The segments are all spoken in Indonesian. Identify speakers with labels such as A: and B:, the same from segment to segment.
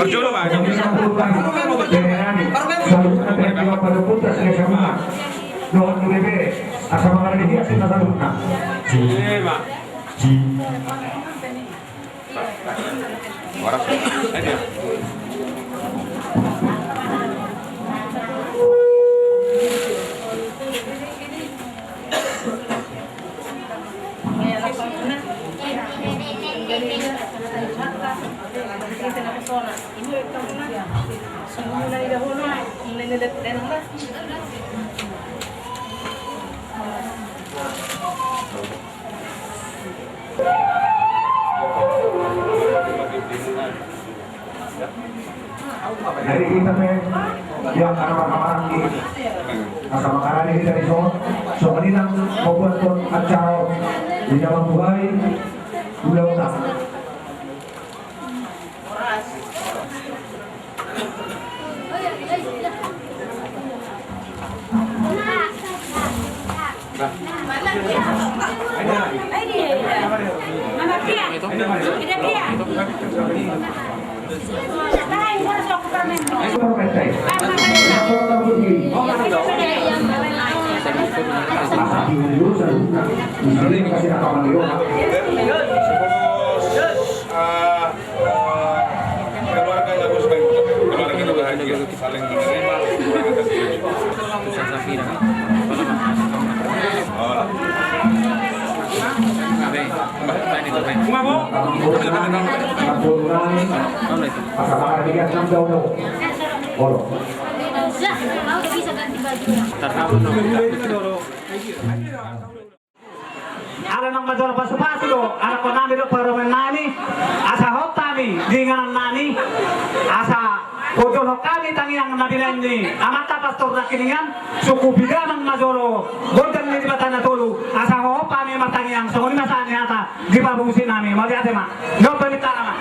A: Berjodoh Pak. Waras. Ayo.
B: Jadi kita yang kamar-kamar di masa makanan ini dari so kanina membuat acara di dalam buhay ulang-ulang. Keluarga bagus baik, keluarga itu bahagia, saling menerima,
C: Ala nang majalah pasu-pasu do, ala ko nami do paromen nani, asa hotami dengan nani, asa kojono kami tangi yang nabilan ni, amata pastor nakiningan, suku bidaman majolo, godan ni batana tolu, asa hopami matangi yang songoni masani ata, di babusin nami, mali ate ma, no pelita nama.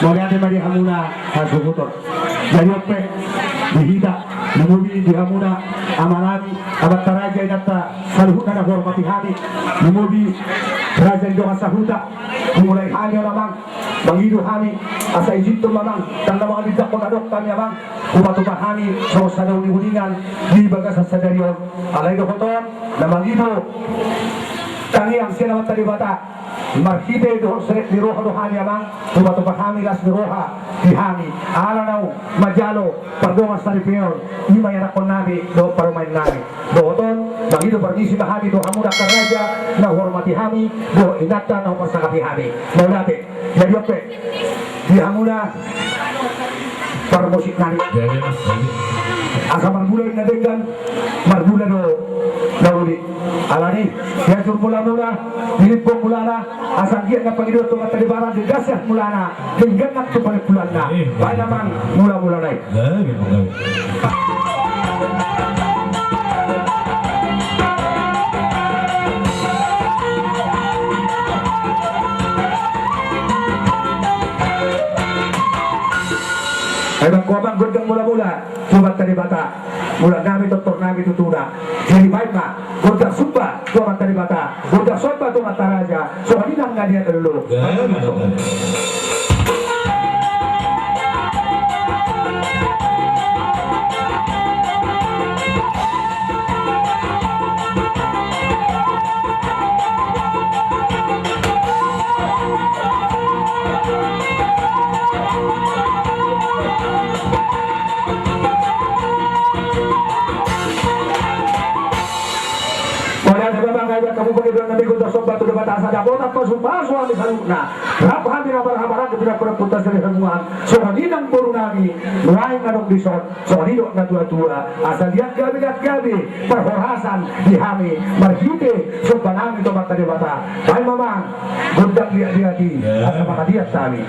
B: Moriate mari hamuna hasukutor. Jadi ope dihida namubi di hamuna amanami abat taraja data saluhuna na hormati hami namubi raja doa sahuta mulai hami orang bangidu hami asa izin tu mamang tanda mga lidak ko nadok kami abang kumatuba hami so sa huningan di bagas sa sadarion alay do koton na mangidu tangi ang sinamat talibata marhite do seret ni roha do hani amang tuba hami gas ni roha di hami ala nau majalo pardonga sa ripion ima yana kon nabi do parumain nabi do oton bagido permisi bahami do hamuda karaja na hormati hami do ingatan na pasangkapi hami maulate jadi ope di hamuda parmusik nari asa marbula inadegan marbula do Lauli alani ya jur mula-mula dilipok mulana asal dia na pangidot to matali bara di gasah mulana hingga tu balik bulanna bae namang mula-mula nai Ay magkuhabang gundang mula-mula, subat tadi bata. Mula nami doktor nami tutuna. Jadi baik mah, gundang sumba, subat tadi bata. Gundang sumba tu mata raja. So hadinang nga dia dulu. Kamu bagi-bagi nabi gundang sumba tu dapat asal dapat apa sumba suami saluna. Berapa hari rabar-rabaran ketika perempuan dari semua. So hadinang puru nami, lain ngadong dison. So hadidok na tua-tua. Asal lihat gabi perhorasan di hami marhite sumba nami tu mata di bata. Baik mamang gundang dia di asal maka dia tami.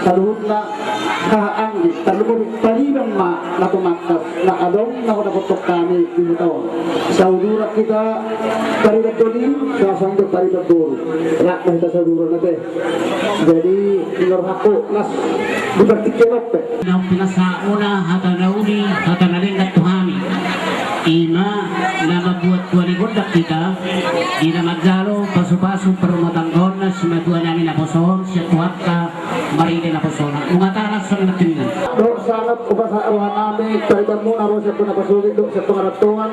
D: saluhut na kaanggi talumur palibang na tumakas na adong na kunapotok kami dito saudura kita paribat dolim sasang do paribat dulu rak kita saudura nate jadi menurut aku nas dipertikelop
E: Nang pinasauna hata nauni hata nalingat tuhami ima na mabuat kualigodak kita di na magjalo pasu-pasu perumotanggon na simatua namin na poson siya tuwat ka marili na poson mungatalas sa natingan
D: do sangat upasa aruhan nami paribat mo naro siya puna pasulit do siya pangaratuan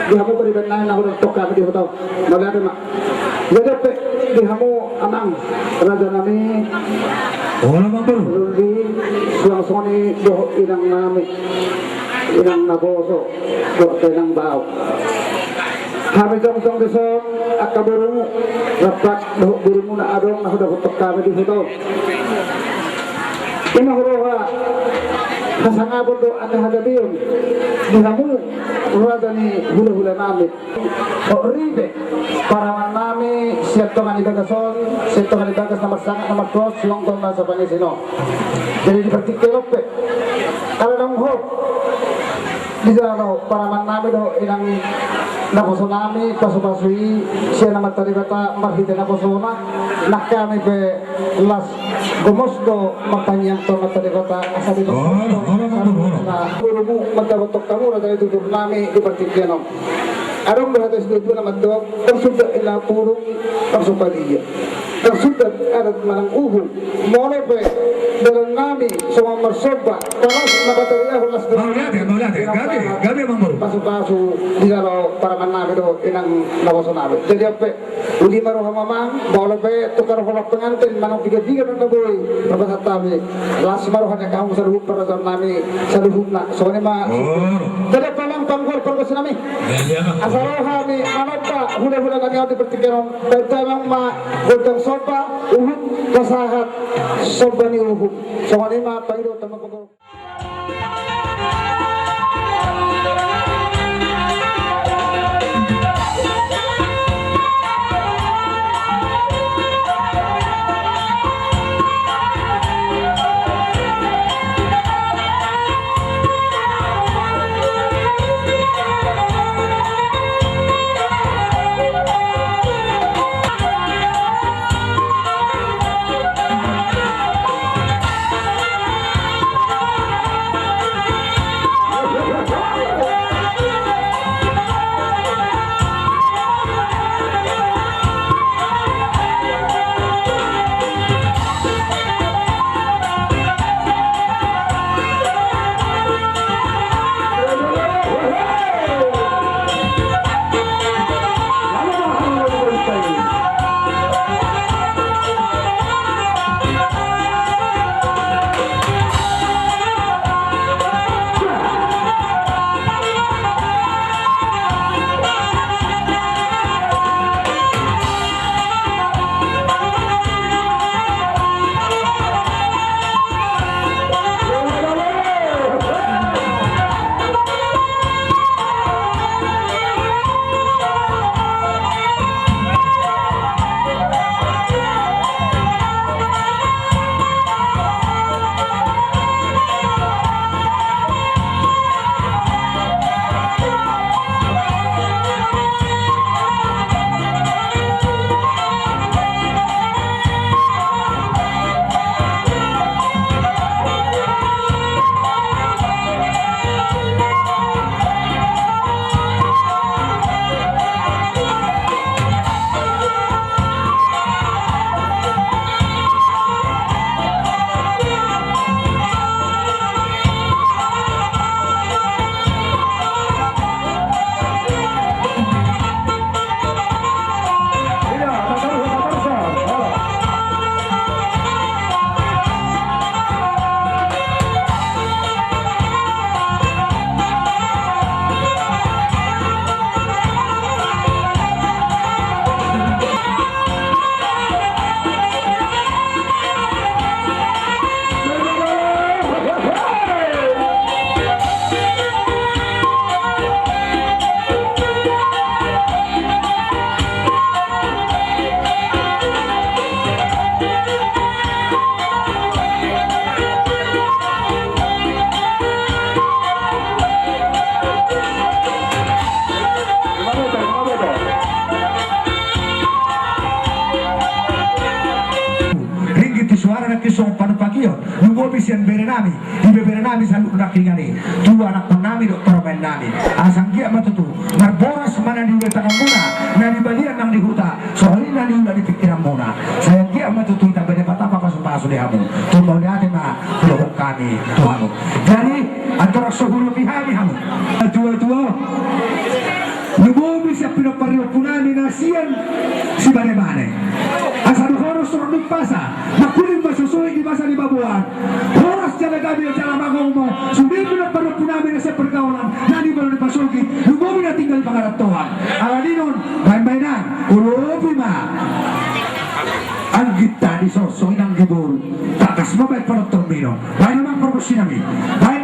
D: di hamu paribat na na hulang tok kami di hotaw maganda ma jadi pe di hamu amang raja nami
B: Wala mang bro.
D: Luli suang soni do inang nami inang naboso do tenang bau kami jong deson akaburu rapat do burumu na adong na hudak tok kami di hotaw ina huroha kasangabon do anda hadabiyon di hamu raja ni hula-hula nami o ribe paraman nami siap tongan ibagason siap tongan ibagas nomor sangat nomor 2 suang tong sa Pangisino jadi dipertikelop kalau nang hop di jalo paraman nami do inang naposo nami pasu-pasui siya na mataribata marhite naposona nak kami pe las gomos do magtanyang to mataribata asa dito na purumu magtabatok kamu na dahil tutur nami dipertikelop arong berhatas dito na magdawag ang sudah ila purong ang supaliya ang sudah arat manang uhul moro pe dalam nami semua mersoba panas na baterya hulas
B: Maulate, gabi mang bro.
D: pasu-pasu di dalam para manami do inang nawasonabe jadi apa uli maro hamamang bawala pe tukar holak pengantin manang tiga-tiga na boy babasat tabi las maro hanya kamu saluhuk para nami saluhuk na soalnya ma jadi palang panggol perkos nami asaroha ni manapa hula-hula kami di pertikiran bertamang ma gudang sopa uhuk kasahat soba ni uhuk soalnya ma paido tamang pagol
B: siyan bere nami, ibe bere nami sa lunak kingani. Dua anak nami doktor main nami. Asang gia matutu, marboras mana di tangan muna, nani balian nang di huta, soalnya nani udah di pikiran muna. Saya gia matutu kita bere patapa pasu di hamu. Tumbal di hati ma, kelohok kami Tuhan. Jadi antara sepuluh pihak hamu. Dua-dua. Lumobi siya pinapareho po namin na siyan si Bane-Bane. Asa horos turun pasa, makuling masusuhin di masa di babuan. Horas jalan kami at jalan magong mo. Sundi pinapareho po namin na sa pergaulan na di ba pasuki. Lumobi na tinggal pangarap Tuhan. Alaninon, bayan-bayan na, ulobi ma. Ang kita di sosong ng gibur. Takas mo ba'y parang termino. Bayan naman promosi namin. Bayan